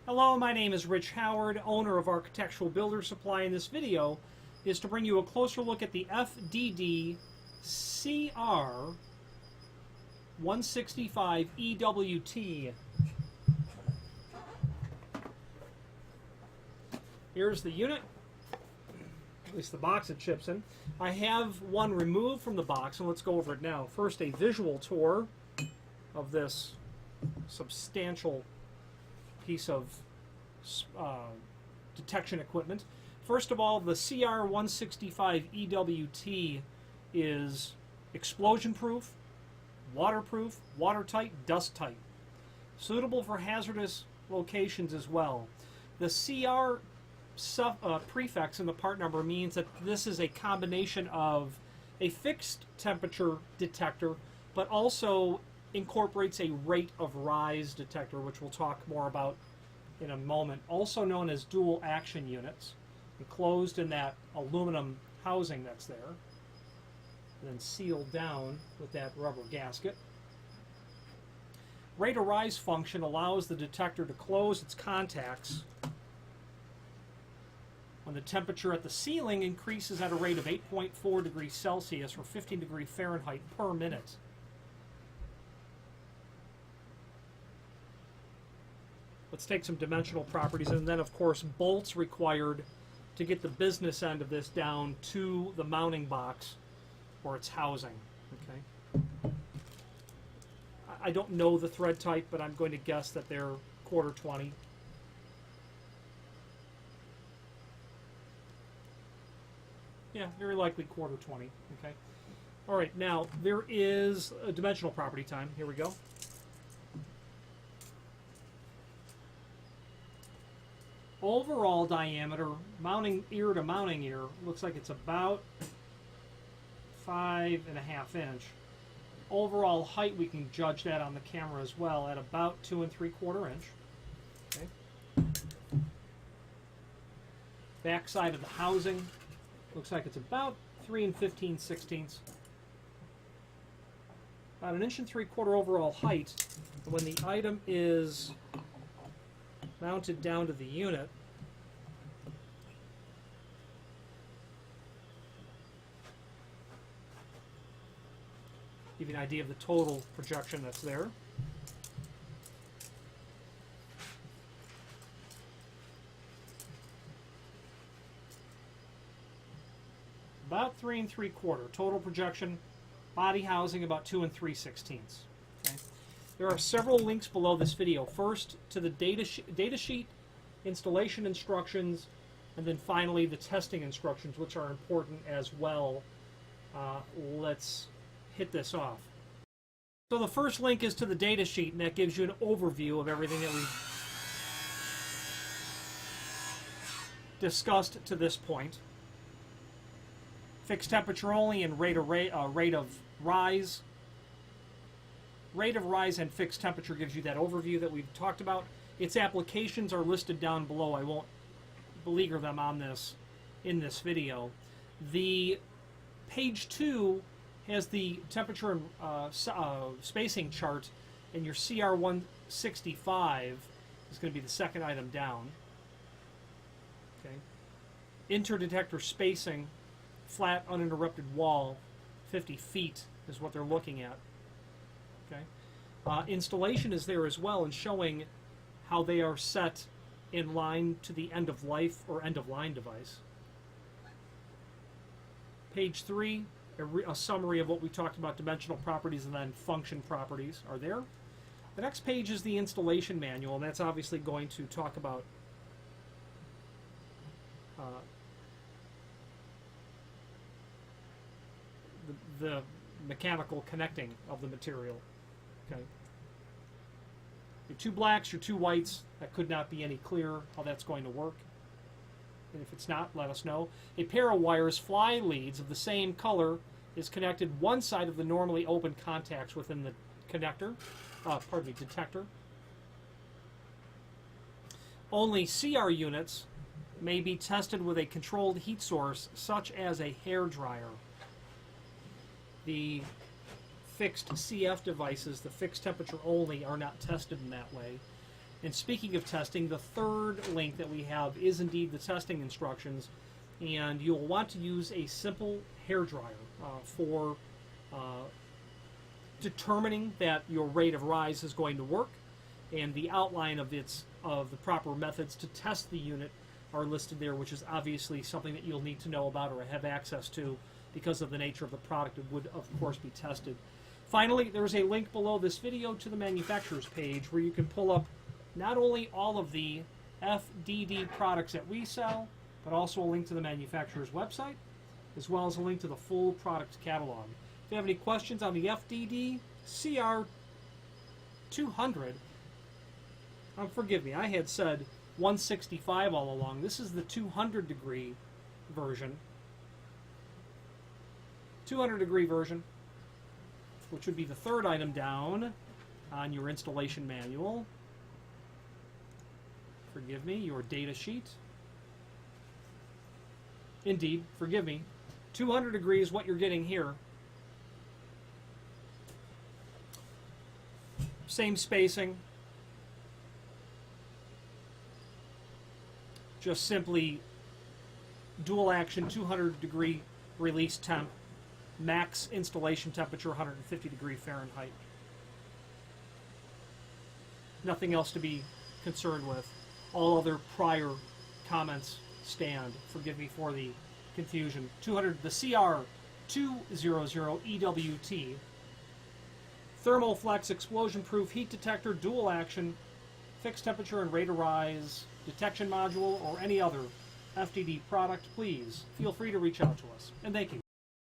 Hello, my name is Rich Howard, owner of Architectural Builder Supply, and this video is to bring you a closer look at the FDD CR200EWT. Here's the unit, at least the box it ships in. I have one removed from the box, and let's go over it now. First, a visual tour of this substantial piece of detection equipment. First of all, the CR200EWT is explosion-proof, waterproof, watertight, dust-tight, suitable for hazardous locations as well. The CR prefix in the part number means that this is a combination of a fixed temperature detector, but also incorporates a rate of rise detector, which we'll talk more about in a moment, also known as dual action units, enclosed in that aluminum housing that's there, and then sealed down with that rubber gasket. Rate of rise function allows the detector to close its contacts when the temperature at the ceiling increases at a rate of 8.4 degrees Celsius or 15 degrees Fahrenheit per minute. Let's take some dimensional properties, and then of course bolts required to get the business end of this down to the mounting box or its housing. Okay. I don't know the thread type, but I'm going to guess that they're 1/4-20. Yeah, very likely 1/4-20. Okay. All right, now there is a dimensional property time. Here we go. Overall diameter, mounting ear to mounting ear, looks like it's about 5.5 inch. Overall height, we can judge that on the camera as well, at about 2 3/4 inch. Okay. Back side of the housing looks like it's about 3 15/16. About 1 3/4 inch overall height. And when the item is mounted down to the unit, give you an idea of the total projection that's there. About 3 3/4 total projection. Body housing about 2 3/16. Okay. There are several links below this video. First to the data sheet, installation instructions, and then finally the testing instructions, which are important as well. Let's hit this off. So the first link is to the data sheet, and that gives you an overview of everything that we've discussed to this point. Fixed temperature only and rate of rise. Rate of rise and fixed temperature gives you that overview that we've talked about. Its applications are listed down below. I won't beleaguer them on this in this video. The page 2 has the temperature and spacing chart, and your CR165 is going to be the second item down. Okay. Interdetector spacing, flat uninterrupted wall, 50 feet is what they're looking at. Okay. Installation is there as well, and showing how they are set in line to the end of life or end of line device. Page 3, a summary of what we talked about, dimensional properties and then function properties are there. The next page is the installation manual, and that's obviously going to talk about the mechanical connecting of the material. Okay. Your 2 blacks, your 2 whites, that could not be any clearer how that's going to work. And if it's not, let us know. A pair of wires, fly leads of the same color, is connected one side of the normally open contacts within the detector. Only CR units may be tested with a controlled heat source, such as a hair dryer. The fixed CF devices, the fixed temperature only, are not tested in that way. And speaking of testing, the third link that we have is indeed the testing instructions, and you'll want to use a simple hairdryer for determining that your rate of rise is going to work, and the outline of the proper methods to test the unit are listed there, which is obviously something that you'll need to know about or have access to because of the nature of the product. It would, of course, be tested. Finally, there's a link below this video to the manufacturer's page where you can pull up not only all of the FDD products that we sell, but also a link to the manufacturer's website, as well as a link to the full product catalog. If you have any questions on the FDD CR200, forgive me, I had said 165 all along. This is the 200 degree version. 200 degree version, which would be the third item down on your installation manual. Forgive me, your data sheet. Indeed, forgive me. 200 degrees, what you're getting here. Same spacing. Just simply dual action, 200 degree release temp, max installation temperature, 150 degree Fahrenheit. Nothing else to be concerned with. All other prior comments stand. Forgive me for the confusion. The CR200EWT. Thermoflex explosion proof heat detector, dual action, fixed temperature and rate of rise, detection module, or any other FDD product, please feel free to reach out to us. And thank you.